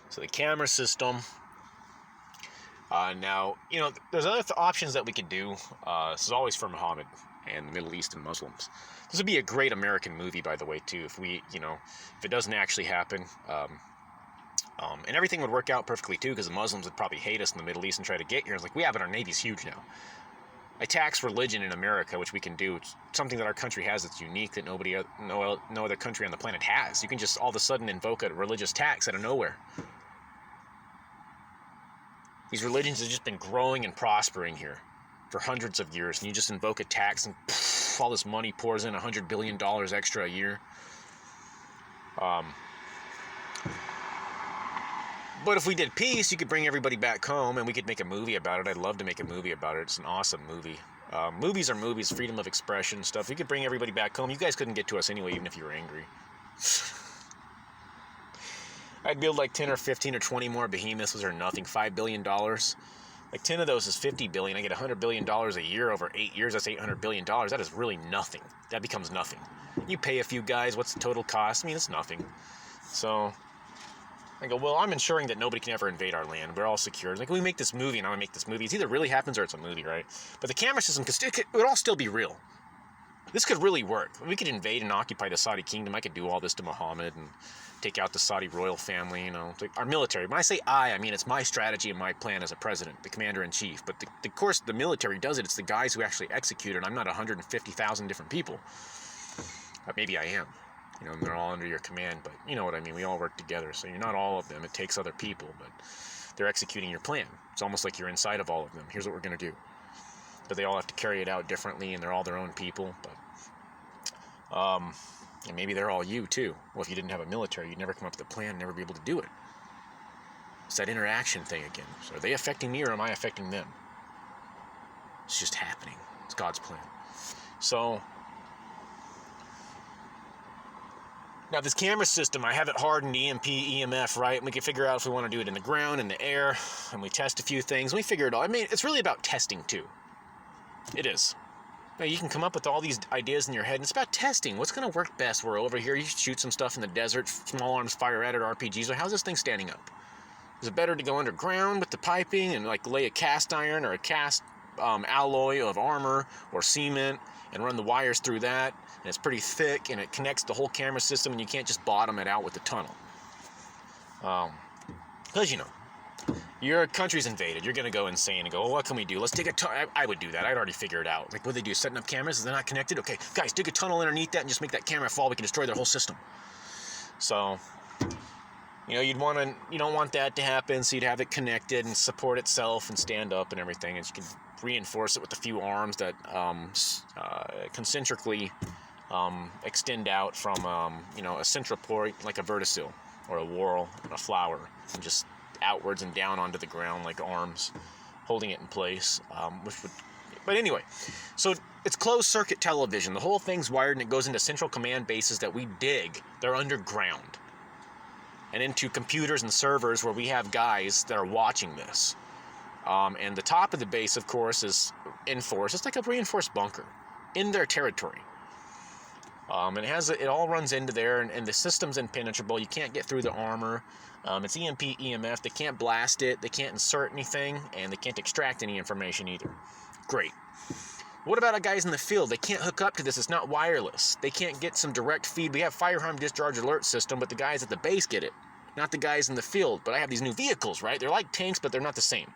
So the camera system. Now, there's other options that we could do. This is always for Muhammad and the Middle East and Muslims. This would be a great American movie, by the way, too, if if it doesn't actually happen. And everything would work out perfectly, too, because the Muslims would probably hate us in the Middle East and try to get here. It's like, we have it, our Navy's huge now. I tax religion in America, which we can do. It's something that our country has that's unique that no other country on the planet has. You can just all of a sudden invoke a religious tax out of nowhere. These religions have just been growing and prospering here for hundreds of years, and you just invoke a tax and all this money pours in, $100 billion extra a year. But if we did peace, you could bring everybody back home and we could make a movie about it. I'd love to make a movie about it. It's an awesome movie. Movies are movies, freedom of expression stuff. We could bring everybody back home. You guys couldn't get to us anyway, even if you were angry. I'd build like 10 or 15 or 20 more behemoths. Those are nothing. $5 billion. Like 10 of those is $50 billion. I get $100 billion a year over 8 years. That's $800 billion. That is really nothing. That becomes nothing. You pay a few guys. What's the total cost? I mean, it's nothing. So I go, well, I'm ensuring that nobody can ever invade our land. We're all secure. Like, we make this movie, and I'm going to make this movie. It either really happens or it's a movie, right? But the camera system, it would all still be real. This could really work. We could invade and occupy the Saudi kingdom. I could do all this to Muhammad and take out the Saudi royal family, our military. When I say I mean it's my strategy and my plan as a president, the commander-in-chief. But of course, the military does it. It's the guys who actually execute it. I'm not 150,000 different people. Maybe I am. And they're all under your command, but you know what I mean. We all work together, so you're not all of them. It takes other people, but they're executing your plan. It's almost like you're inside of all of them. Here's what we're going to do. But they all have to carry it out differently, and they're all their own people. But and maybe they're all you too. Well, if you didn't have a military, you'd never come up with a plan, never be able to do it. It's that interaction thing again. So are they affecting me or am I affecting them? It's just happening. It's God's plan. So now this camera system, I have it hardened EMP, EMF, right? And we can figure out if we want to do it in the ground, in the air, and we test a few things. We figure it all. I mean, it's really about testing too. It is. Now, you can come up with all these ideas in your head, and it's about testing. What's going to work best? We're over here, you shoot some stuff in the desert, small arms fire at it, RPGs. How's this thing standing up? Is it better to go underground with the piping and like lay a cast iron or a cast alloy of armor or cement and run the wires through that? And it's pretty thick, and it connects the whole camera system, and you can't just bottom it out with the tunnel. Because, your country's invaded. You're going to go insane and go, well, what can we do? Let's dig a tunnel. I would do that. I'd already figured it out. Like, what do they do? Setting up cameras? Is they not connected? Okay, guys, dig a tunnel underneath that and just make that camera fall. We can destroy their whole system. So, you don't want that to happen, so you'd have it connected and support itself and stand up and everything. And you can reinforce it with a few arms that concentrically extend out from, a central point, like a verticil or a whorl and a flower, and just outwards and down onto the ground like arms holding it in place, but anyway, so it's closed circuit television. The whole thing's wired, and it goes into central command bases that we dig. They're underground and into computers and servers where we have guys that are watching this, and the top of the base, of course, is enforced. It's like a reinforced bunker in their territory. And it all runs into there, and the system's impenetrable. You can't get through the armor. It's EMP, EMF. They can't blast it. They can't insert anything, and they can't extract any information either. Great. What about guys in the field? They can't hook up to this. It's not wireless. They can't get some direct feed. We have fire harm discharge alert system, but the guys at the base get it, not the guys in the field. But I have these new vehicles, right? They're like tanks, but they're not the same.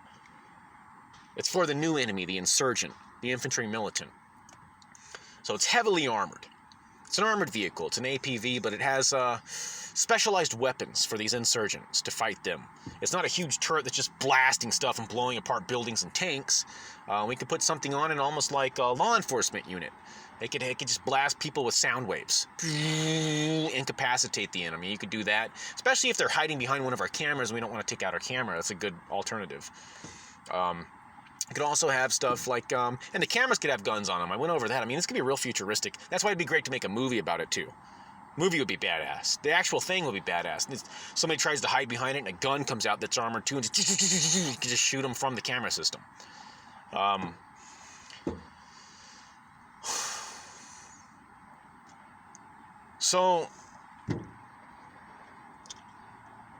It's for the new enemy, the insurgent, the infantry militant. So it's heavily armored. It's an armored vehicle. It's an APV, but it has specialized weapons for these insurgents to fight them. It's not a huge turret that's just blasting stuff and blowing apart buildings and tanks. We could put something on it almost like a law enforcement unit. It could just blast people with sound waves. Incapacitate the enemy. You could do that, especially if they're hiding behind one of our cameras and we don't want to take out our camera. That's a good alternative. You could also have stuff like, and the cameras could have guns on them. I went over that. I mean, this could be real futuristic. That's why it'd be great to make a movie about it, too. Movie would be badass. The actual thing would be badass. Somebody tries to hide behind it, and a gun comes out that's armored, too, and you can just shoot them from the camera system. So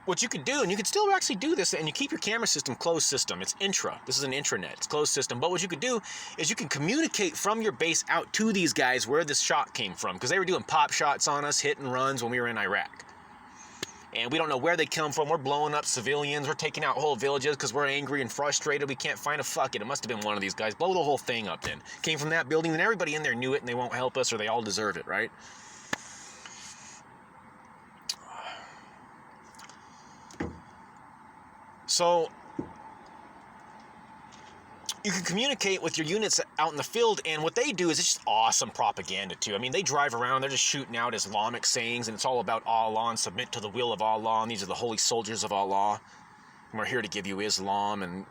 what you could do, and you could still actually do this, and you keep your camera system closed system. It's intra. This is an intranet. It's closed system. But what you could do is you can communicate from your base out to these guys where this shot came from, because they were doing pop shots on us, hit and runs when we were in Iraq. And we don't know where they come from. We're blowing up civilians. We're taking out whole villages because we're angry and frustrated. We can't find a fuck it. It must have been one of these guys. Blow the whole thing up then. Came from that building, and everybody in there knew it, and they won't help us, or they all deserve it, right? So you can communicate with your units out in the field, and what they do is it's just awesome propaganda too. I mean, they drive around, they're just shooting out Islamic sayings, and it's all about Allah and submit to the will of Allah, and these are the holy soldiers of Allah, and we're here to give you Islam, and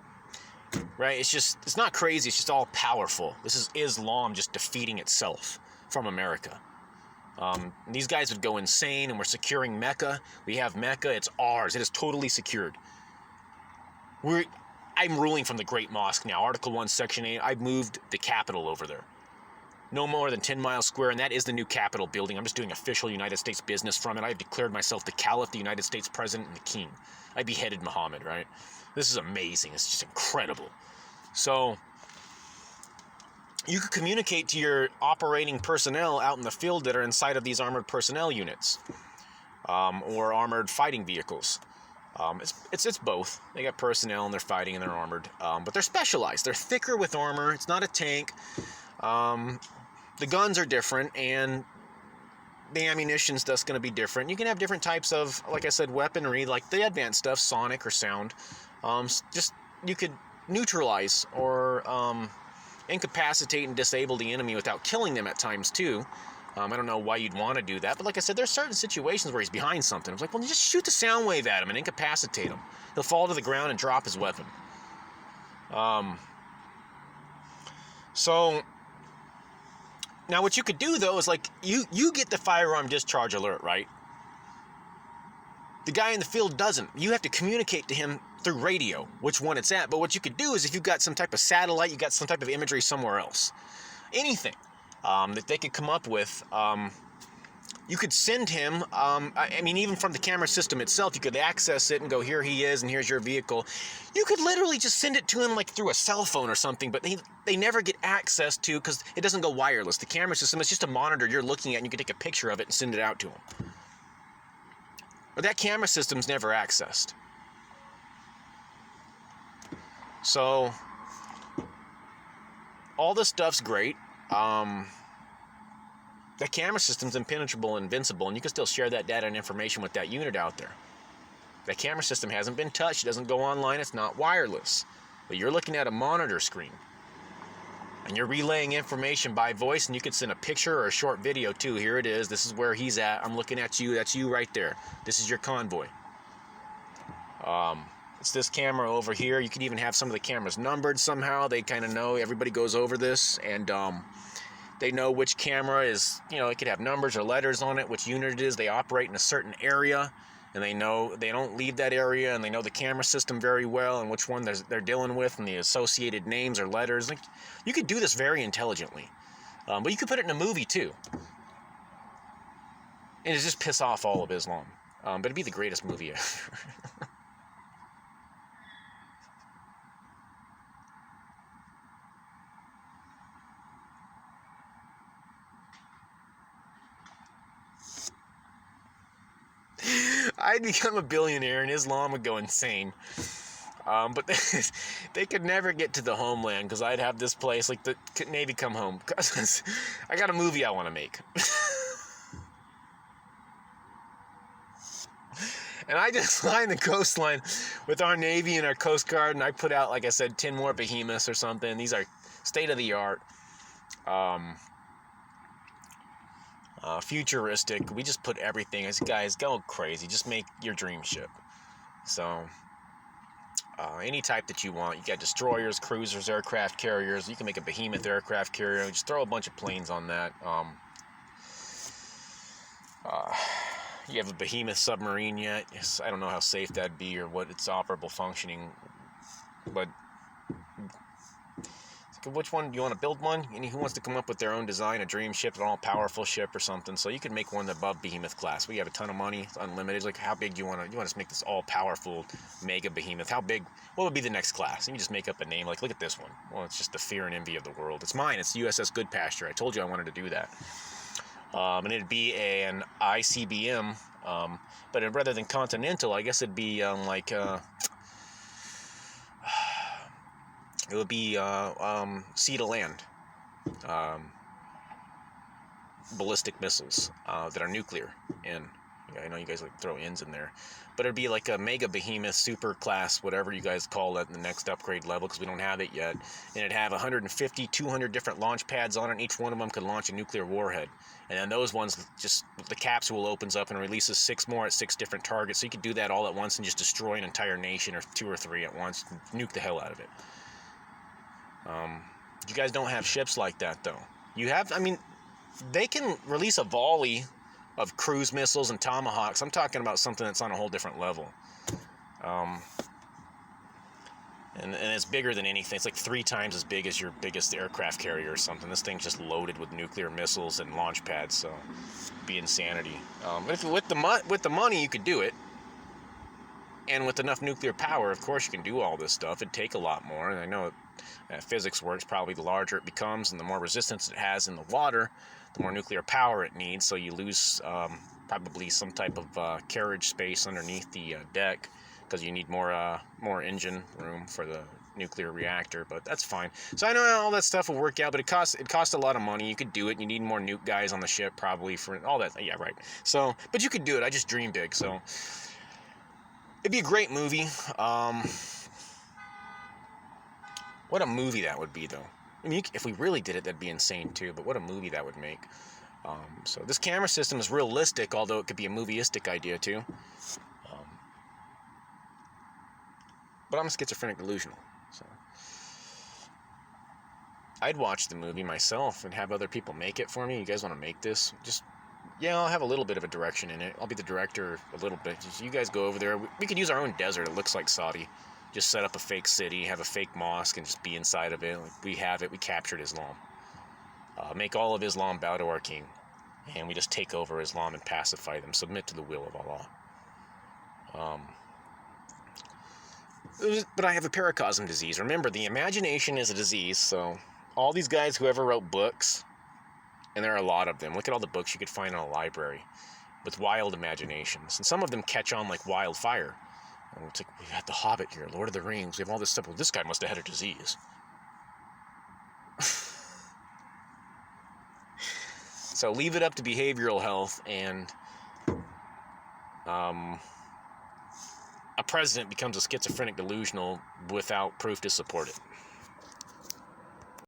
right? It's not crazy, it's just all powerful. This is Islam just defeating itself from America. These guys would go insane, and we're securing Mecca. We have Mecca, it's ours, it is totally secured. I'm ruling from the Great Mosque now. Article 1, Section 8. I've moved the capital over there. No more than 10 miles square, and that is the new Capitol building. I'm just doing official United States business from it. I have declared myself the Caliph, the United States President, and the King. I beheaded Muhammad, right? This is amazing. It's just incredible. So you could communicate to your operating personnel out in the field that are inside of these armored personnel units, or armored fighting vehicles. It's both. They got personnel and they're fighting and they're armored, but they're specialized. They're thicker with armor. It's not a tank. The guns are different, and the ammunition stuff's going to be different. You can have different types of, like I said, weaponry, like the advanced stuff, sonic or sound. Just you could neutralize or incapacitate and disable the enemy without killing them at times too. I don't know why you'd want to do that, but like I said, there's certain situations where he's behind something. It's like, well, just shoot the sound wave at him and incapacitate him. He'll fall to the ground and drop his weapon. So now what you could do though is like you get the firearm discharge alert, right? The guy in the field doesn't. You have to communicate to him through radio which one it's at. But what you could do is if you've got some type of satellite, you got some type of imagery somewhere else, anything that they could come up with, you could send him, I mean, even from the camera system itself, you could access it and go, here he is, and here's your vehicle. You could literally just send it to him like through a cell phone or something, but they never get access to, because it doesn't go wireless. The camera system is just a monitor you're looking at, and you can take a picture of it and send it out to him. But that camera system's never accessed. So all this stuff's great. The camera system's impenetrable and invincible, and you can still share that data and information with that unit out there. That camera system hasn't been touched, it doesn't go online, it's not wireless. But you're looking at a monitor screen, and you're relaying information by voice, and you could send a picture or a short video too. Here it is, this is where he's at, I'm looking at you, that's you right there. This is your convoy. It's this camera over here. You could even have some of the cameras numbered somehow. They kind of know, everybody goes over this, and they know which camera is, it could have numbers or letters on it, which unit it is. They operate in a certain area, and they know they don't leave that area, and they know the camera system very well and which one they're dealing with and the associated names or letters. Like, you could do this very intelligently, but you could put it in a movie too, and it'd just piss off all of Islam, but it'd be the greatest movie ever. I'd become a billionaire and Islam would go insane. But they could never get to the homeland, because I'd have this place, like the Navy come home. I got a movie I want to make. And I just line the coastline with our Navy and our Coast Guard, and I put out, like I said, 10 more behemoths or something. These are state-of-the-art. Futuristic. We just put everything. I said, guys, go crazy. Just make your dream ship. So, any type that you want. You got destroyers, cruisers, aircraft carriers. You can make a behemoth aircraft carrier. Just throw a bunch of planes on that. You have a behemoth submarine yet? Yes, I don't know how safe that'd be or what its operable functioning, but which one do you want to build one? And who wants to come up with their own design, a dream ship, an all-powerful ship or something? So you could make one above Behemoth class. We have a ton of money, it's unlimited. Like, how big do you want to? You want to make this all-powerful mega Behemoth? How big? What would be the next class? And you just make up a name. Like, look at this one. Well, it's just the fear and envy of the world. It's mine. It's USS Good Pasture. I told you I wanted to do that. And it'd be an ICBM, but rather than Continental, I guess it'd be it would be sea to land ballistic missiles that are nuclear. And I know you guys like to throw ends in there, but it'd be like a mega behemoth super class, whatever you guys call it, the next upgrade level, because we don't have it yet. And it'd have 150, 200 different launch pads on it, and each one of them could launch a nuclear warhead. And then those ones, just the capsule opens up and releases 6 more at 6 different targets. So you could do that all at once and just destroy an entire nation, or 2 or 3 at once, nuke the hell out of it. You guys don't have ships like that, though. You have, I mean, they can release a volley of cruise missiles and tomahawks. I'm talking about something that's on a whole different level. And it's bigger than anything. It's like 3 times as big as your biggest aircraft carrier or something. This thing's just loaded with nuclear missiles and launch pads, so it'd be insanity. But with the money, you could do it. And with enough nuclear power, of course, you can do all this stuff. It'd take a lot more. And I know physics works. Probably the larger it becomes and the more resistance it has in the water, the more nuclear power it needs. So you lose probably some type of carriage space underneath the deck, because you need more engine room for the nuclear reactor. But that's fine. So I know all that stuff will work out, but it costs a lot of money. You could do it. You need more nuke guys on the ship probably for all that. Yeah, right. So, but you could do it. I just dream big. So it'd be a great movie. What a movie that would be, though. I mean, if we really did it, that'd be insane too. But what a movie that would make. So this camera system is realistic, although it could be a movieistic idea too. But I'm a schizophrenic delusional, so I'd watch the movie myself and have other people make it for me. You guys want to make this? Yeah, I'll have a little bit of a direction in it. I'll be the director a little bit. Just, you guys go over there. We could use our own desert. It looks like Saudi. Just set up a fake city, have a fake mosque, and just be inside of it. Like, we have it. We captured Islam. Make all of Islam bow to our king. And we just take over Islam and pacify them. Submit to the will of Allah. But I have a paracosm disease. Remember, the imagination is a disease, so all these guys who ever wrote books, and there are a lot of them, look at all the books you could find in a library with wild imaginations, and some of them catch on like wildfire. And it's like, we had The Hobbit here, Lord of the Rings, we have all this stuff. Well, this guy must have had a disease. So leave it up to behavioral health, and a president becomes a schizophrenic delusional without proof to support it.